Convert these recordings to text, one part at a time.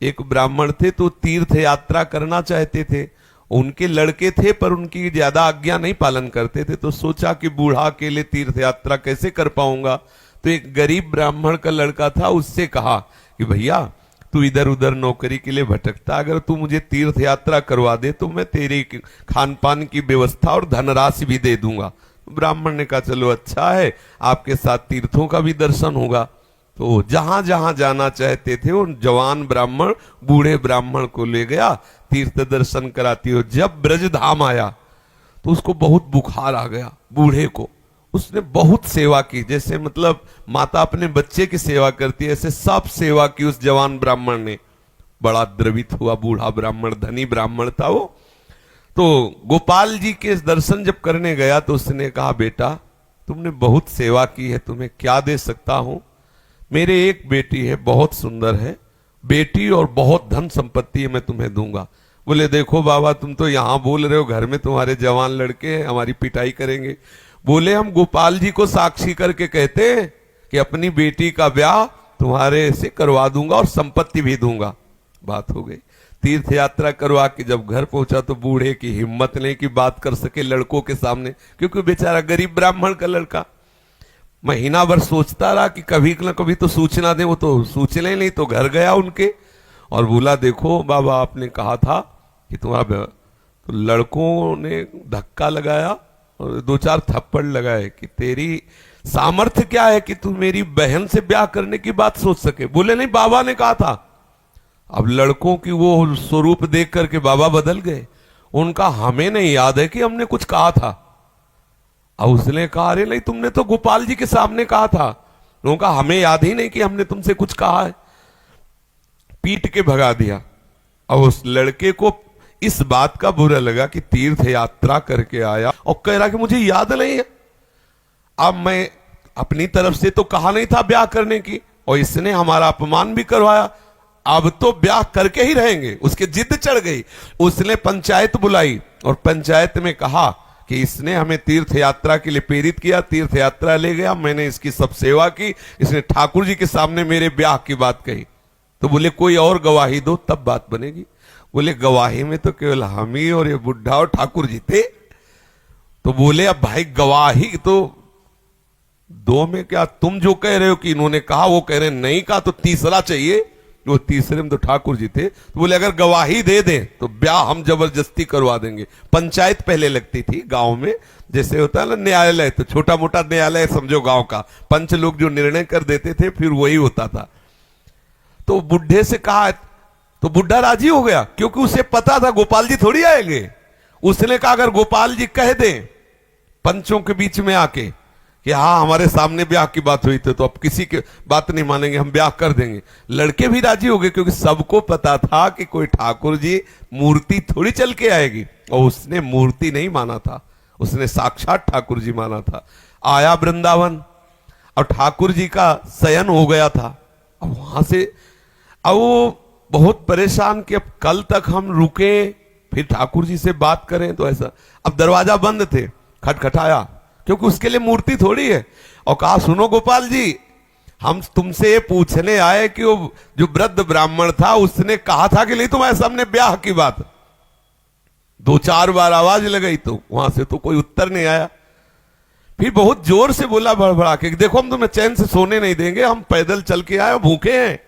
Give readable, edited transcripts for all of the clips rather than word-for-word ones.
एक ब्राह्मण थे तो तीर्थ यात्रा करना चाहते थे। उनके लड़के थे पर उनकी ज्यादा आज्ञा नहीं पालन करते थे, तो सोचा कि बूढ़ा अकेले तीर्थ यात्रा कैसे कर पाऊंगा। तो एक गरीब ब्राह्मण का लड़का था, उससे कहा कि भैया तू इधर उधर नौकरी के लिए भटकता, अगर तू मुझे तीर्थ यात्रा करवा दे तो मैं तेरी खान पान की व्यवस्था और धनराशि भी दे दूंगा। ब्राह्मण ने कहा चलो अच्छा है, आपके साथ तीर्थों का भी दर्शन होगा। तो जहां जहां जाना चाहते थे उन जवान ब्राह्मण बूढ़े ब्राह्मण को ले गया, तीर्थ दर्शन कराती हो। जब ब्रज धाम आया तो उसको बहुत बुखार आ गया बूढ़े को। उसने बहुत सेवा की, जैसे मतलब माता अपने बच्चे की सेवा करती है, ऐसे सब सेवा की उस जवान ब्राह्मण ने। बड़ा द्रवित हुआ बूढ़ा ब्राह्मण, धनी ब्राह्मण था वो। तो गोपाल जी के दर्शन जब करने गया तो उसने कहा बेटा तुमने बहुत सेवा की है, तुम्हें क्या दे सकता हूं। मेरे एक बेटी है, बहुत सुंदर है बेटी और बहुत धन संपत्ति है, मैं तुम्हें दूंगा। बोले देखो बाबा तुम तो यहां बोल रहे हो, घर में तुम्हारे जवान लड़के हैं, हमारी पिटाई करेंगे। बोले हम गोपाल जी को साक्षी करके कहते हैं कि अपनी बेटी का ब्याह तुम्हारे से करवा दूंगा और संपत्ति भी दूंगा। बात हो गई। तीर्थ यात्रा करवा के जब घर पहुंचा तो बूढ़े की हिम्मत नहीं कि बात कर सके लड़कों के सामने, क्योंकि बेचारा गरीब ब्राह्मण का लड़का। महीना भर सोचता रहा कि कभी न कभी तो सूचना दे, वो तो सूचना नहीं। तो घर गया उनके और बोला देखो बाबा आपने कहा था कि तुम्हारा, तो लड़कों ने धक्का लगाया और दो चार थप्पड़ लगाए कि तेरी सामर्थ्य क्या है कि तू मेरी बहन से ब्याह करने की बात सोच सके। बोले नहीं बाबा ने कहा था। अब लड़कों की वो स्वरूप देख करके बाबा बदल गए। उनका हमें नहीं याद है कि हमने कुछ कहा था। अब उसने कहा अरे नहीं तुमने तो गोपाल जी के सामने कहा था। उनका हमें याद ही नहीं कि हमने तुमसे कुछ कहा है। पीट के भगा दिया। अब उस लड़के को इस बात का बुरा लगा कि तीर्थ यात्रा करके आया और कह रहा कि मुझे याद नहीं है। अब मैं अपनी तरफ से तो कहा नहीं था ब्याह करने की, और इसने हमारा अपमान भी करवाया, अब तो ब्याह करके ही रहेंगे। उसके जिद चढ़ गई। उसने पंचायत बुलाई और पंचायत में कहा कि इसने हमें तीर्थ यात्रा के लिए प्रेरित किया, तीर्थ यात्रा ले गया, मैंने इसकी सब सेवा की, इसने ठाकुर जी के सामने मेरे ब्याह की बात कही। तो बोले कोई और गवाही दो तब बात बनेगी। बोले गवाही में तो केवल हम ही और ये बुढ़ा और ठाकुर जी थे। तो बोले अब भाई गवाही तो दो में क्या, तुम जो कह रहे हो कि इन्होंने कहा वो कह रहे नहीं कहा, तो तीसरा चाहिए। वो तीसरे में तो ठाकुर जी थे। तो बोले अगर गवाही दे दें तो ब्याह हम जबरदस्ती करवा देंगे। पंचायत पहले लगती थी गांव में, जैसे होता है ना न्यायालय, तो छोटा मोटा न्यायालय समझो गांव का, पंच लोग जो निर्णय कर देते थे फिर वही होता था। तो बुढ़े से कहा तो बुढ़ा राजी हो गया, क्योंकि उसे पता था गोपाल जी थोड़ी आएंगे। उसने कहा अगर गोपाल जी कह दें पंचों के बीच में आके कि हाँ हमारे सामने ब्याह की बात हुई थी, तो अब किसी की बात नहीं मानेंगे, हम ब्याह कर देंगे। लड़के भी राजी हो गए, क्योंकि सबको पता था कि कोई ठाकुर जी मूर्ति थोड़ी चल के आएगी। और उसने मूर्ति नहीं माना था, उसने साक्षात ठाकुर जी माना था। आया वृंदावन और ठाकुर जी का शयन हो गया था। अब वहां से अब वो बहुत परेशान कि अब कल तक हम रुके फिर ठाकुर जी से बात करें, तो ऐसा। अब दरवाजा बंद थे, खटखटाया, क्योंकि उसके लिए मूर्ति थोड़ी है, और कहा सुनो गोपाल जी हम तुमसे ये पूछने आए कि वो जो वृद्ध ब्राह्मण था उसने कहा था कि नहीं तुम्हारे सामने ब्याह की बात। दो चार बार आवाज लगाई तो वहां से तो कोई उत्तर नहीं आया। फिर बहुत जोर से बोला भड़बड़ा के, देखो हम तुम्हें चैन से सोने नहीं देंगे, हम पैदल चल के आए, भूखे हैं,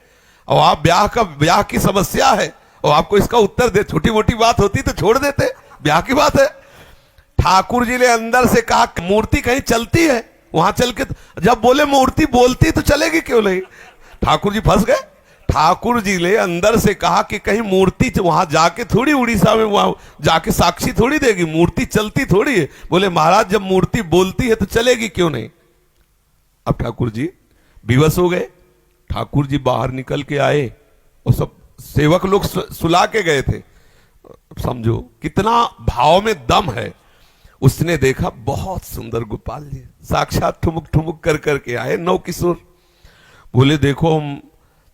और आप ब्याह की समस्या है और आपको इसका उत्तर दे। छोटी मोटी बात होती तो छोड़ देते, ब्याह की बात है। ठाकुर जी ने अंदर से कहा मूर्ति कहीं चलती है, वहां चल के जब बोले मूर्ति बोलती तो चलेगी क्यों नहीं। ठाकुर जी फंस गए। ठाकुर जी ने अंदर से कहा कि कहीं मूर्ति वहां जाके थोड़ी उड़ीसा में वहां जाके साक्षी थोड़ी देगी, मूर्ति चलती थोड़ी है। बोले महाराज जब मूर्ति बोलती है तो चलेगी क्यों नहीं। अब ठाकुर जी विवश हो गए। ठाकुर जी बाहर निकल के आए और सब सेवक लोग सुला के गए थे। समझो कितना भाव में दम है। उसने देखा बहुत सुंदर गोपाल जी साक्षात ठुमुक ठुमुक कर करके आए, नौ किशोर। बोले देखो हम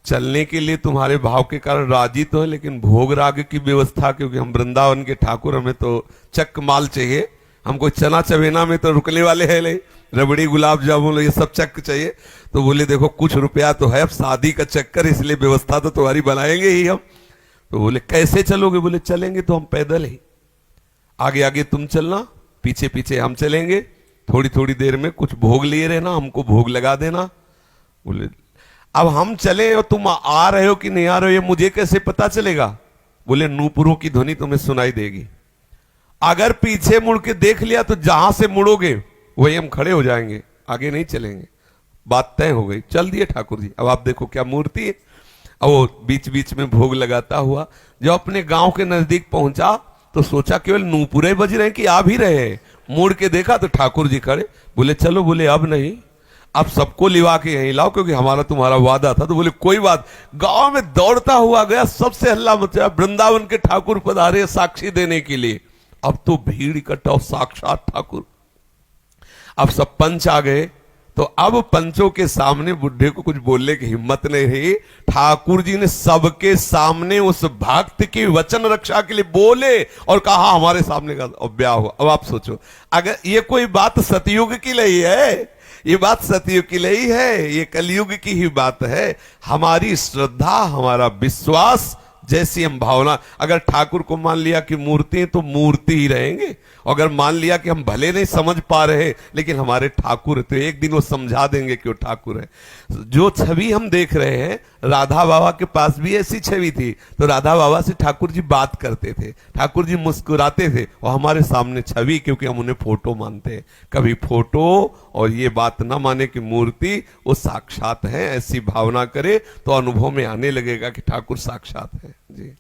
चलने के लिए तुम्हारे भाव के कारण राजी तो है, लेकिन भोग राग की व्यवस्था, क्योंकि हम वृंदावन के ठाकुर, हमें तो चक माल चाहिए, हमको चना चवेना में तो रुकने वाले हैं नहीं, रबड़ी गुलाब जामुन ये सब चक्कर चाहिए। तो बोले देखो कुछ रुपया तो है, अब शादी का चक्कर, इसलिए व्यवस्था तो तुम्हारी बनाएंगे ही हम। तो बोले कैसे चलोगे? बोले चलेंगे तो हम पैदल ही, आगे आगे तुम चलना, पीछे पीछे हम चलेंगे, थोड़ी थोड़ी देर में कुछ भोग लिए रहना, हमको भोग लगा देना। बोले अब हम चले और तुम आ रहे हो कि नहीं आ रहे हो ये मुझे कैसे पता चलेगा? बोले नूपुरों की ध्वनि तुम्हें सुनाई देगी, अगर पीछे मुड़ के देख लिया तो जहां से मुड़ोगे वही हम खड़े हो जाएंगे, आगे नहीं चलेंगे। बात तय हो गई, चल दिए ठाकुर जी। अब आप देखो क्या मूर्ति है। अब वो बीच बीच में भोग लगाता हुआ जब अपने गांव के नजदीक पहुंचा तो सोचा केवल नूपुरे बज रहे हैं कि आ भी रहे हैं। मुड़ के देखा तो ठाकुर जी खड़े। बोले चलो, बोले अब नहीं, अब सबको लिवा के यहीं लाओ क्योंकि हमारा तुम्हारा वादा था। तो बोले कोई बात। गांव में दौड़ता हुआ गया, सबसे हल्ला मचा, वृंदावन के ठाकुर पधारे साक्षी देने के लिए। अब तो भीड़ इकट्ठा, साक्षात ठाकुर। अब सब पंच आ गए, तो अब पंचों के सामने बुढ़े को कुछ बोलने की हिम्मत नहीं रही। ठाकुर जी ने सबके सामने उस भक्त की वचन रक्षा के लिए बोले और कहा हमारे सामने का ब्याह हुआ। अब आप सोचो, अगर ये कोई बात सतयुग की नहीं है, ये बात सतयुग की नहीं है, ये कलयुग की ही बात है। हमारी श्रद्धा, हमारा विश्वास, जैसी हम भावना, अगर ठाकुर को मान लिया कि मूर्ति है तो मूर्ति ही रहेंगे। अगर मान लिया कि हम भले नहीं समझ पा रहे लेकिन हमारे ठाकुर है, तो एक दिन वो समझा देंगे कि वो ठाकुर है। जो छवि हम देख रहे हैं, राधा बाबा के पास भी ऐसी छवि थी। तो राधा बाबा से ठाकुर जी बात करते थे, ठाकुर जी मुस्कुराते थे, और हमारे सामने छवि, क्योंकि हम उन्हें फोटो मानते हैं। कभी फोटो और ये बात ना माने कि मूर्ति वो साक्षात है, ऐसी भावना करे तो अनुभव में आने लगेगा कि ठाकुर साक्षात है। जी।